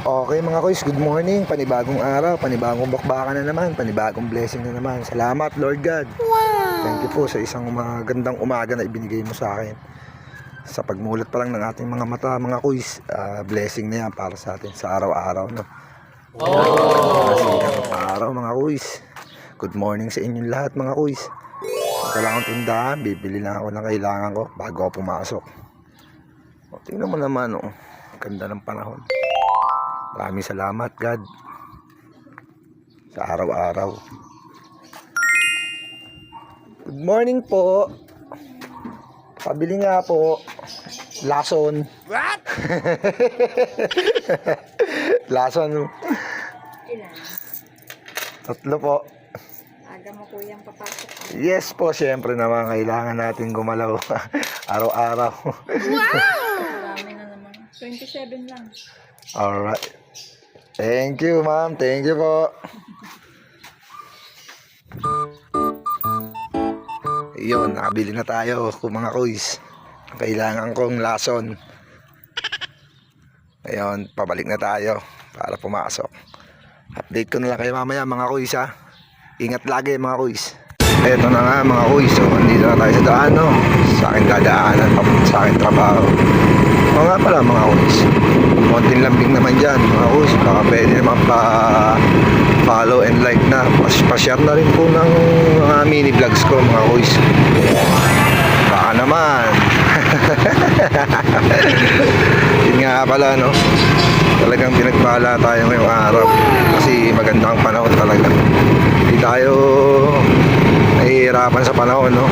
Okay mga kuys, good morning. Panibagong araw, panibagong bakbakan na naman, panibagong blessing na naman. Salamat Lord God. Thank you po sa isang magandang umaga na ibinigay mo sa akin. Sa pagmulat pa lang ng ating mga mata mga kuys, blessing na yan para sa atin sa araw-araw, no? Sigang araw mga kuys. Good morning sa inyong lahat mga kuys. Ito lang ang tindahan, bibili lang ako ng kailangan ko bago ako pumasok. Tingnan mo naman, ganda ng panahon. Maraming salamat God sa araw-araw. Good morning po. Pabili nga po. Lason. What? Lason. Ilan? 3 po. Aga mo kuyang papasok. Yes po, syempre naman kailangan natin gumalaw araw-araw. Marami na naman. 27 lang. Alright. Thank you ma'am, thank you po. Yun, nakabili na tayo kung mga kuys. Kailangan kong lason. Ngayon, pabalik na tayo para pumasok. Update ko na lang kayo mamaya mga kuys ha. Ingat lagi mga kuys. Eto na nga mga kuys, so andito na tayo sa daan, no? Sa aking dadaanan, sa aking trabaho. O nga pala mga kuys, konting lambing naman dyan mga kuys. Baka pwede naman pa-follow and like na. Pa-share na rin po ng mga mini vlogs ko mga kuys. Baka naman. Yun nga pala, no? Talagang pinagpala tayo ngayong araw. Kasi maganda ang panahon talaga. Hindi tayo nahihirapan sa panahon, no?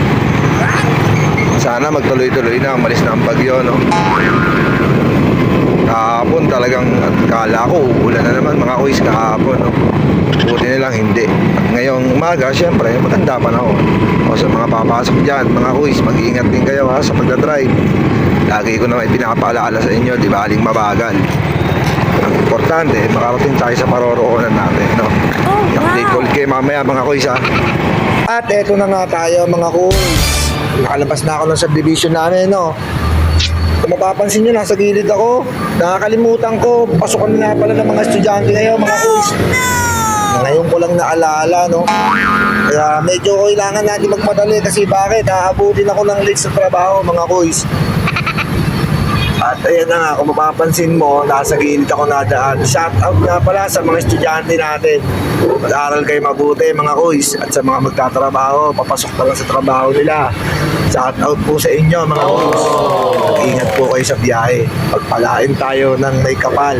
Sana magtuloy-tuloy na, umalis na ang bagyo, no? Kahapon talagang kala ko uulan na naman mga kuys kahapon, no? Buti na lang hindi. At ngayong umaga, syempre, maganda panahon. O sa mga papasok dyan, mga kuys, mag-iingat din kayo ha sa pagdadrive. Lagi ko naman pinapaalala sa inyo, di ba, aling mabagal. Ang importante, makarating tayo sa paroroonan natin, no? I-update ko ulit kayo mamaya mga kuys ha. At eto na nga tayo mga kuys. Nakalabas na ako ng subdivision namin, no? Kung mapapansin nyo, nasa gilid ako. Nakakalimutan ko, pasukan na pala ng mga estudyante ngayon, mga kuys. Ngayon ko lang naalala, no? Kaya medyo kailangan natin magmadali kasi bakit? Aabutin ako ng late sa trabaho, mga kuys. At ayan na nga, kung mapapansin mo, nasa gilid ako nadaan. Shout out nga pala sa mga estudyante natin. Mag-aral kayo mabuti mga kuys. At sa mga magtatrabaho, papasok pa lang sa trabaho nila. Shout out po sa inyo mga kuys. Mag-ingat po kayo sa biyahe. Pagpalain tayo ng may kapal.